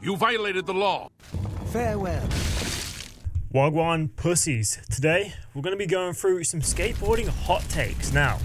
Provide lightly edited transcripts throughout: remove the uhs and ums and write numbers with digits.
You violated the law. Farewell. Wagwan pussies. Today, we're going to be going through some skateboarding hot takes. Now,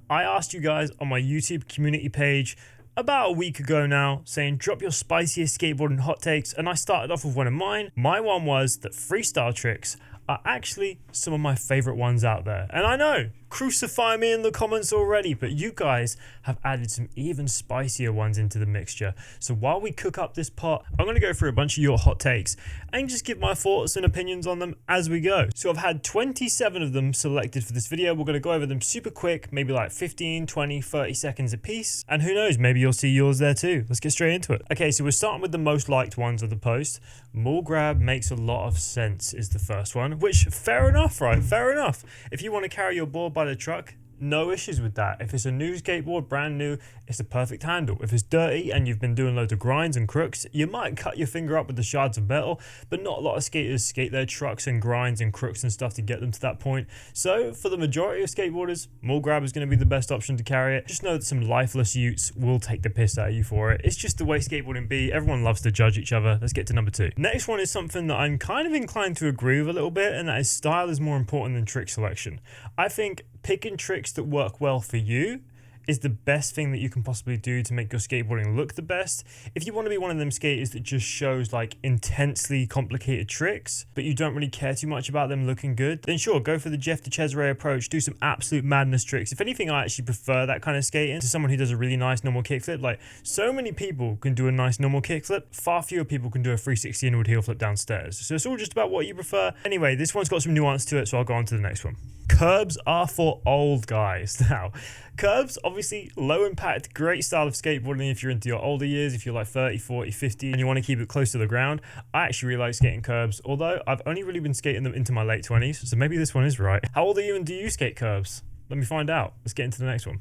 I asked you guys on my YouTube community page about a week ago now, saying drop your spiciest skateboarding hot takes, and I started off with one of mine. My one was that freestyle tricks are actually some of my favorite ones out there. And I know, crucify me in the comments already, but you guys have added some even spicier ones into the mixture. So while we cook up this pot, I'm gonna go through a bunch of your hot takes and just give my thoughts and opinions on them as we go. So I've had 27 of them selected for this video. We're gonna go over them super quick, maybe like 15, 20, 30 seconds a piece. And who knows, maybe you'll see yours there too. Let's get straight into it. Okay, so we're starting with the most liked ones of the post. Mall grab makes a lot of sense is the first one, which fair enough, right? Fair enough. If you want to carry your board by the truck, no issues with that. If it's a new skateboard, brand new, it's a perfect handle. If it's dirty and you've been doing loads of grinds and crooks, you might cut your finger up with the shards of metal, but not a lot of skaters skate their trucks and grinds and crooks and stuff to get them to that point. So for the majority of skateboarders, mall grab is going to be the best option to carry it. Just know that some lifeless utes will take the piss out of you for it. It's just the way skateboarding be. Everyone loves to judge each other. Let's get to number two. Next one is something that I'm kind of inclined to agree with a little bit, and that is style is more important than trick selection. I think picking tricks that work well for you is the best thing that you can possibly do to make your skateboarding look the best. If you want to be one of them skaters that just shows like intensely complicated tricks, but you don't really care too much about them looking good, then sure, go for the Jeff DeCesare approach, do some absolute madness tricks. If anything, I actually prefer that kind of skating to someone who does a really nice normal kickflip. Like, so many people can do a nice normal kickflip, far fewer people can do a 360 inward heel flip downstairs. So it's all just about what you prefer. Anyway, this one's got some nuance to it, so I'll go on to the next one. Curbs are for old guys. Now, curbs, obviously low impact, great style of skateboarding if you're into your older years, if you're like 30, 40, 50, and you want to keep it close to the ground. I actually really like skating curbs, although I've only really been skating them into my late 20s, so maybe this one is right. How old are you and do you skate curbs? Let me find out. Let's get into the next one.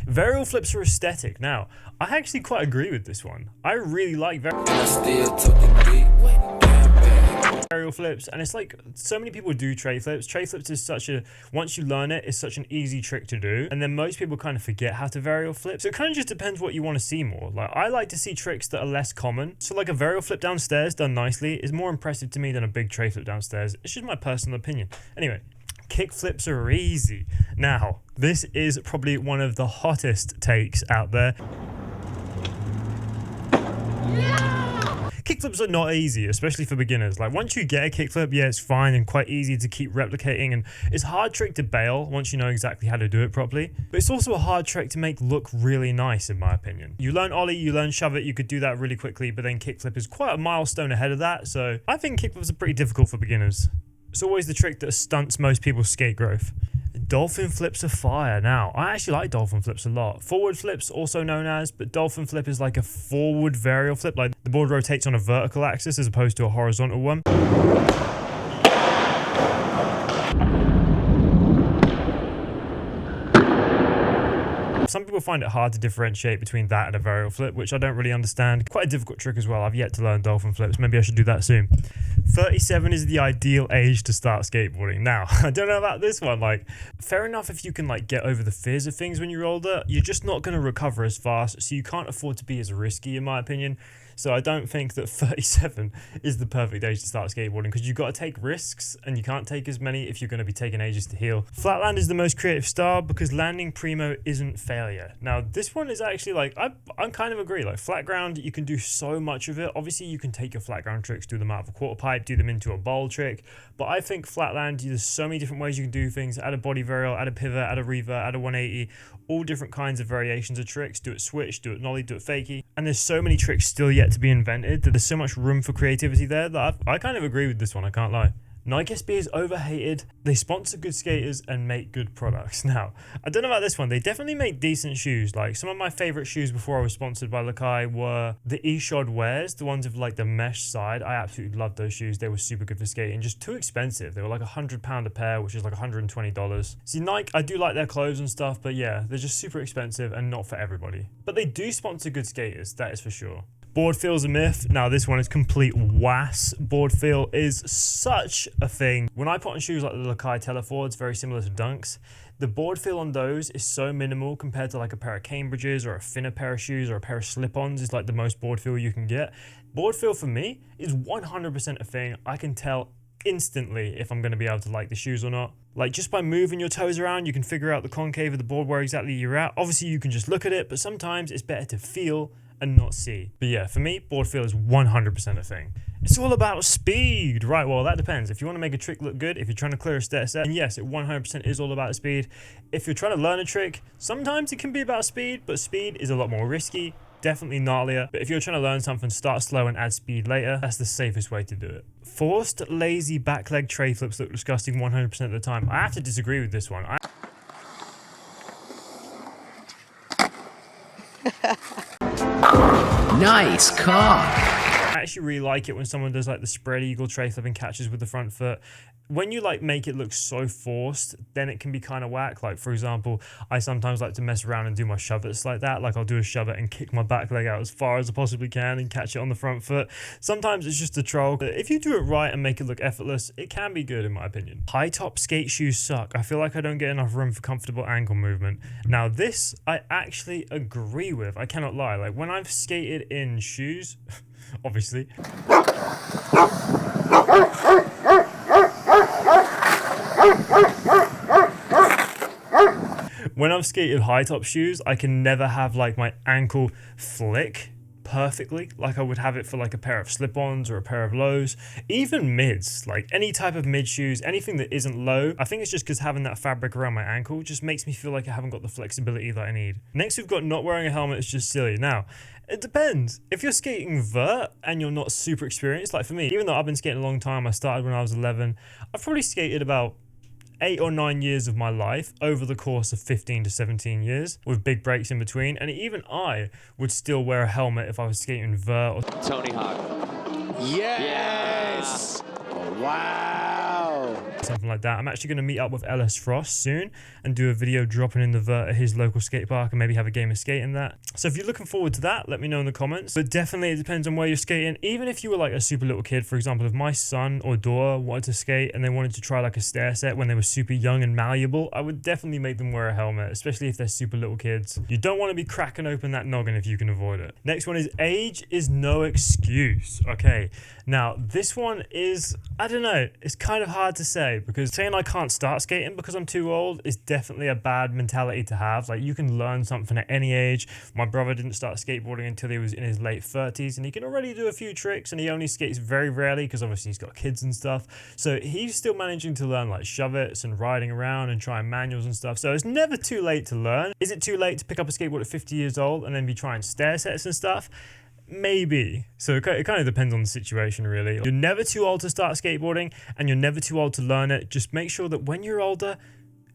Varial flips are aesthetic. Now, I actually quite agree with this one. I really like varial flips, and it's like so many people do tray flips. Tray flips is such a, once you learn it, it's such an easy trick to do, and then most people kind of forget how to varial flip. So it kind of just depends what you want to see more. Like, I like to see tricks that are less common. So like a varial flip downstairs done nicely is more impressive to me than a big tray flip downstairs. It's just my personal opinion. Anyway, kick flips are easy. Now, this is probably one of the hottest takes out there. Kickflips are not easy, especially for beginners. Like, once you get a kickflip, yeah, it's fine and quite easy to keep replicating, and it's a hard trick to bail once you know exactly how to do it properly. But it's also a hard trick to make look really nice, in my opinion. You learn ollie, you learn shove it, you could do that really quickly, but then kickflip is quite a milestone ahead of that. So I think kickflips are pretty difficult for beginners. It's always the trick that stunts most people's skate growth. Dolphin flips are fire. Now, I actually like dolphin flips a lot. Forward flips, also known as, but dolphin flip is like a forward varial flip. Like, the board rotates on a vertical axis as opposed to a horizontal one. Some people find it hard to differentiate between that and a varial flip, which I don't really understand. Quite a difficult trick as well. I've yet to learn dolphin flips. Maybe I should do that soon. 37 is the ideal age to start skateboarding. Now, I don't know about this one. Like, fair enough if you can like get over the fears of things when you're older, you're just not going to recover as fast, so you can't afford to be as risky, in my opinion. So I don't think that 37 is the perfect age to start skateboarding, because you've got to take risks, and you can't take as many if you're going to be taking ages to heal. Flatland is the most creative style because landing primo isn't failure. Now, this one is actually like, I kind of agree. Like, flat ground, you can do so much of it. Obviously, you can take your flat ground tricks, do them out of a quarter pipe, do them into a bowl trick. But I think flatland, there's so many different ways you can do things. Add a body varial, add a pivot, add a revert, add a 180. All different kinds of variations of tricks. Do it switch, do it nollie, do it fakie. And there's so many tricks still yet to be invented that there's so much room for creativity there that I kind of agree with this one, I can't lie. Nike SB is overhated. They sponsor good skaters and make good products. Now, I don't know about this one. They definitely make decent shoes. Like, some of my favorite shoes before I was sponsored by Lakai were the eShod Wears, the ones with like the mesh side. I absolutely loved those shoes. They were super good for skating, just too expensive. They were like £100 a pair, which is like $120. See, Nike, I do like their clothes and stuff, but yeah, they're just super expensive and not for everybody. But they do sponsor good skaters, that is for sure. Board feel's a myth. Now this one is complete wass. Board feel is such a thing. When I put on shoes like the Lakai Telefords, very similar to Dunks, the board feel on those is so minimal compared to like a pair of Cambridges or a thinner pair of shoes or a pair of slip-ons is like the most board feel you can get. Board feel for me is 100% a thing. I can tell instantly if I'm going to be able to like the shoes or not. Like just by moving your toes around, you can figure out the concave of the board where exactly you're at. Obviously you can just look at it, but sometimes it's better to feel and not see. But yeah, for me, board feel is 100% a thing. It's all about speed, right? Well, that depends. If you want to make a trick look good, if you're trying to clear a stair set, then yes, it 100% is all about speed. If you're trying to learn a trick, sometimes it can be about speed, but speed is a lot more risky, definitely gnarlier. But if you're trying to learn something, start slow and add speed later, that's the safest way to do it. Forced lazy back leg tray flips look disgusting 100% of the time. I have to disagree with this one. Nice cock. I actually really like it when someone does like the spread eagle tray flip and catches with the front foot. When you like make it look so forced, then it can be kind of whack. Like for example, I sometimes like to mess around and do my shove-its like that. Like I'll do a shove-it and kick my back leg out as far as I possibly can and catch it on the front foot. Sometimes it's just a troll. But if you do it right and make it look effortless, it can be good in my opinion. High top skate shoes suck. I feel like I don't get enough room for comfortable ankle movement. Now this I actually agree with. I cannot lie. Like when I've skated in shoes, obviously. When I've skated high top shoes, I can never have like my ankle flick perfectly like I would have it for like a pair of slip-ons or a pair of lows. Even mids, like any type of mid shoes, anything that isn't low, I think it's just because having that fabric around my ankle just makes me feel like I haven't got the flexibility that I need. Next we've got not wearing a helmet is just silly. Now it depends. If you're skating vert and you're not super experienced, like for me, even though I've been skating a long time, I started when I was 11, I've probably skated about 8 or 9 years of my life over the course of 15 to 17 years with big breaks in between, and even I would still wear a helmet if I was skating vert. Or Tony Hawk. Yes! Oh, wow! something like that. I'm actually going to meet up with Ellis Frost soon and do a video dropping in the vert at his local skate park and maybe have a game of skating that. So if you're looking forward to that, let me know in the comments. But definitely it depends on where you're skating. Even if you were like a super little kid, for example, if my son or daughter wanted to skate and they wanted to try like a stair set when they were super young and malleable, I would definitely make them wear a helmet, especially if they're super little kids. You don't want to be cracking open that noggin if you can avoid it. Next one is age is no excuse. Okay, now this one is, I don't know, it's kind of hard to say, because saying I can't start skating because I'm too old is definitely a bad mentality to have. Like you can learn something at any age. My brother didn't start skateboarding until he was in his late 30s and he can already do a few tricks, and he only skates very rarely because obviously he's got kids and stuff. So he's still managing to learn like shove-its and riding around and trying manuals and stuff. So it's never too late to learn. Is it too late to pick up a skateboard at 50 years old and then be trying stair sets and stuff? Maybe. So it kind of depends on the situation really. You're never too old to start skateboarding and you're never too old to learn it. Just make sure that when you're older,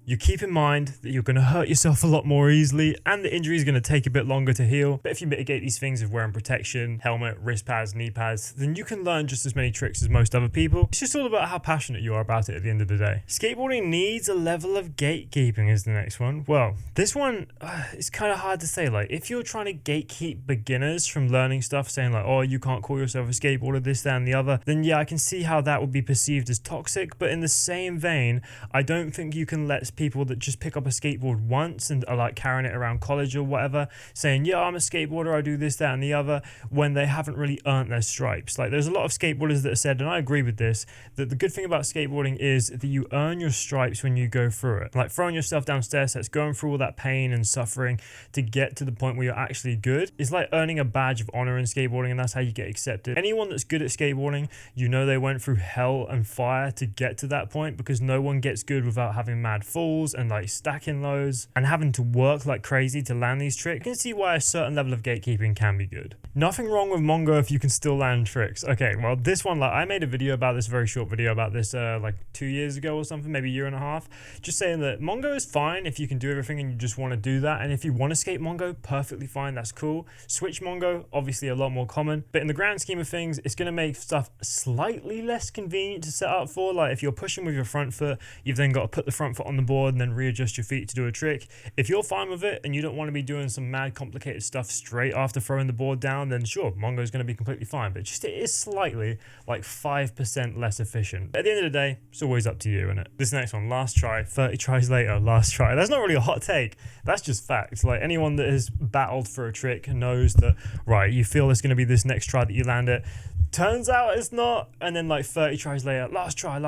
you keep in mind that you're going to hurt yourself a lot more easily and the injury is going to take a bit longer to heal. But if you mitigate these things with wearing protection, helmet, wrist pads, knee pads, then you can learn just as many tricks as most other people. It's just all about how passionate you are about it at the end of the day. Skateboarding needs a level of gatekeeping is the next one. Well, this one is kind of hard to say. Like if you're trying to gatekeep beginners from learning stuff, saying like, oh, you can't call yourself a skateboarder, this, that, and the other, then yeah, I can see how that would be perceived as toxic. But in the same vein, I don't think you can let people that just pick up a skateboard once and are like carrying it around college or whatever, saying, yeah, I'm a skateboarder, I do this, that, and the other, when they haven't really earned their stripes. Like there's a lot of skateboarders that have said, and I agree with this, that the good thing about skateboarding is that you earn your stripes when you go through it. Like throwing yourself down stair sets, going through all that pain and suffering to get to the point where you're actually good, is like earning a badge of honor in skateboarding, and that's how you get accepted. Anyone that's good at skateboarding, you know they went through hell and fire to get to that point, because no one gets good without having mad falls and like stacking lows and having to work like crazy to land these tricks. You can see why a certain level of gatekeeping can be good. Nothing wrong with Mongo if you can still land tricks. Okay, well this one, like I made a video about this, very short video about this like 2 years ago or something, maybe a year and a half, just saying that Mongo is fine if you can do everything and you just want to do that, and if you want to skate Mongo, perfectly fine, that's cool. Switch Mongo, obviously a lot more common, but in the grand scheme of things, it's going to make stuff slightly less convenient to set up for. Like if you're pushing with your front foot, you've then got to put the front foot on the board and then readjust your feet to do a trick. If you're fine with it and you don't want to be doing some mad complicated stuff straight after throwing the board down, then sure, Mongo is going to be completely fine. But just it is slightly like 5% less efficient. At the end of the day, it's always up to you, isn't it? This next one, last try, 30 tries later, last try. That's not really a hot take. That's just facts. Like anyone that has battled for a trick knows that, right, you feel it's going to be this next try that you land it. Turns out it's not, and then like 30 tries later, last try.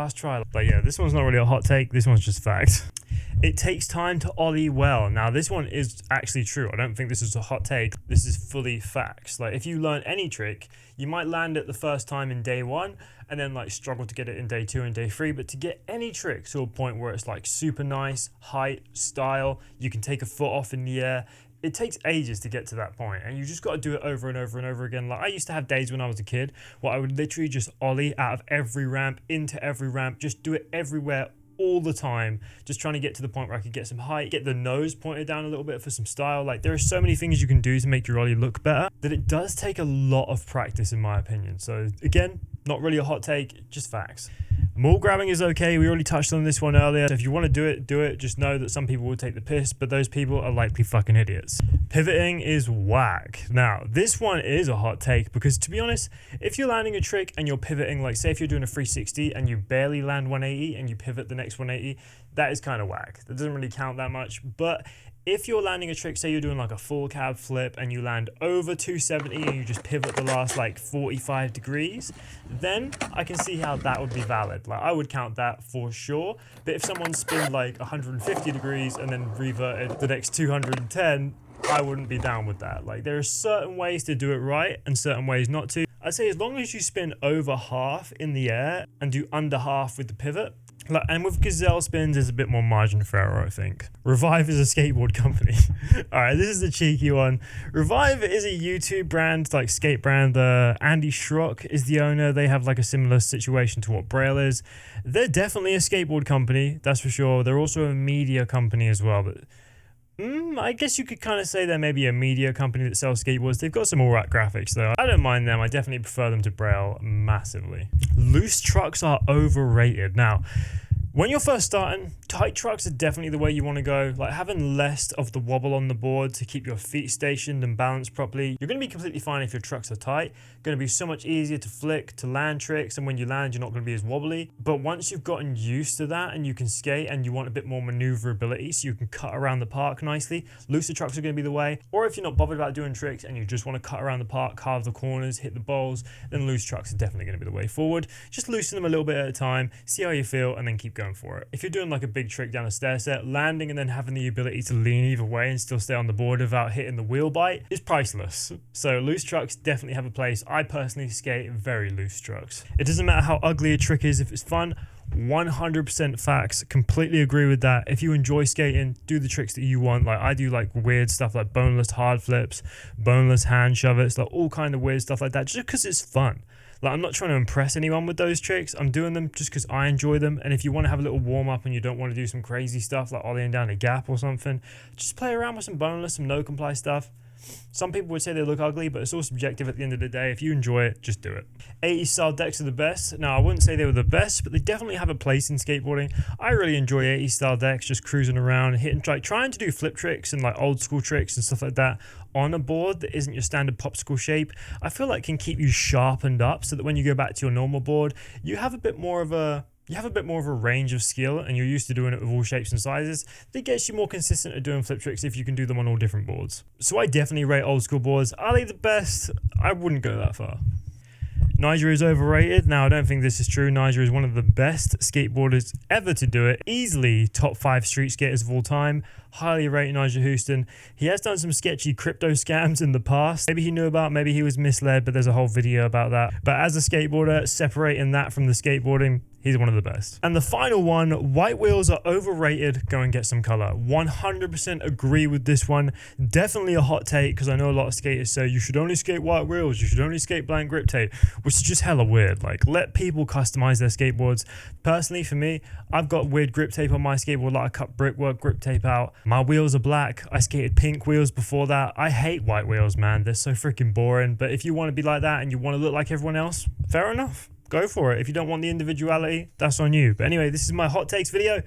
But yeah, this one's not really a hot take, this one's just fact. It takes time to ollie well. Now this one is actually true. I don't think this is a hot take. This is fully facts. Like if you learn any trick, you might land it the first time in day 1 and then like struggle to get it in day 2 and day 3. But to get any trick to a point where it's like super nice, height, style, you can take a foot off in the air, it takes ages to get to that point, and you just got to do it over and over and over again. Like I used to have days when I was a kid where I would literally just ollie out of every ramp, into every ramp, just do it everywhere all the time, just trying to get to the point where I could get some height, get the nose pointed down a little bit for some style. Like there are so many things you can do to make your ollie look better that it does take a lot of practice in my opinion. So again, not really a hot take, just facts. Maul grabbing is okay. We already touched on this one earlier. So if you want to do it, do it. Just know that some people will take the piss, but those people are likely fucking idiots. Pivoting is whack. Now, this one is a hot take because to be honest, if you're landing a trick and you're pivoting, like say if you're doing a 360 and you barely land 180 and you pivot the next 180, that is kind of whack. That doesn't really count that much. But if you're landing a trick, say you're doing like a full cab flip and you land over 270 and you just pivot the last like 45 degrees, then I can see how that would be valid. Like I would count that for sure. But if someone spun like 150 degrees and then reverted the next 210, I wouldn't be down with that. Like there are certain ways to do it right and certain ways not to. I'd say as long as you spin over half in the air and do under half with the pivot, like, and with gazelle spins, there's a bit more margin for error, I think. Revive is a skateboard company. All right, this is a cheeky one. Revive is a YouTube brand, like skate brand. Andy Schrock is the owner. They have like a similar situation to what Braille is. They're definitely a skateboard company, that's for sure. They're also a media company as well. But I guess you could kind of say they're maybe a media company that sells skateboards. They've got some alright graphics though. I don't mind them. I definitely prefer them to Braille massively. Loose trucks are overrated. Now, when you're first starting, tight trucks are definitely the way you want to go. Like having less of the wobble on the board to keep your feet stationed and balanced properly. You're going to be completely fine if your trucks are tight. Going to be so much easier to flick, to land tricks, and when you land, you're not going to be as wobbly. But once you've gotten used to that and you can skate and you want a bit more maneuverability so you can cut around the park nicely, looser trucks are going to be the way. Or if you're not bothered about doing tricks and you just want to cut around the park, carve the corners, hit the bowls, then loose trucks are definitely going to be the way forward. Just loosen them a little bit at a time, see how you feel, and then keep going for it. If you're doing like a big trick down a stair set, landing and then having the ability to lean either way and still stay on the board without hitting the wheel bite is priceless. So loose trucks definitely have a place. I personally skate very loose trucks. It doesn't matter how ugly a trick is if it's fun. 100% facts, completely agree with that. If you enjoy skating, do the tricks that you want. Like I do like weird stuff like boneless hard flips, boneless hand shovels, like all kind of weird stuff like that just because it's fun. Like I'm not trying to impress anyone with those tricks. I'm doing them just because I enjoy them. And if you want to have a little warm up and you don't want to do some crazy stuff like ollieing down a gap or something, just play around with some boneless, some no comply stuff. Some people would say they look ugly, but it's all subjective at the end of the day. If you enjoy it, just do it. 80s style decks are the best. Now, I wouldn't say they were the best, but they definitely have a place in skateboarding. I really enjoy 80s style decks, just cruising around, hitting, like trying to do flip tricks and like old school tricks and stuff like that on a board that isn't your standard popsicle shape. I feel like can keep you sharpened up so that when you go back to your normal board, you have a bit more of a range of skill and you're used to doing it with all shapes and sizes. That gets you more consistent at doing flip tricks if you can do them on all different boards. So I definitely rate old school boards. Are they the best? I wouldn't go that far. Niger is overrated. Now, I don't think this is true. Niger is one of the best skateboarders ever to do it. Easily top 5 street skaters of all time. Highly rate Niger Houston. He has done some sketchy crypto scams in the past. Maybe he knew about, maybe he was misled, but there's a whole video about that. But as a skateboarder, separating that from the skateboarding, he's one of the best. And the final one, white wheels are overrated. Go and get some color. 100% agree with this one. Definitely a hot take because I know a lot of skaters say you should only skate white wheels. You should only skate blank grip tape, which is just hella weird. Like let people customize their skateboards. Personally, for me, I've got weird grip tape on my skateboard. Like I cut brickwork grip tape out. My wheels are black. I skated pink wheels before that. I hate white wheels, man. They're so freaking boring. But if you want to be like that and you want to look like everyone else, fair enough. Go for it. If you don't want the individuality, that's on you. But anyway, this is my hot takes video.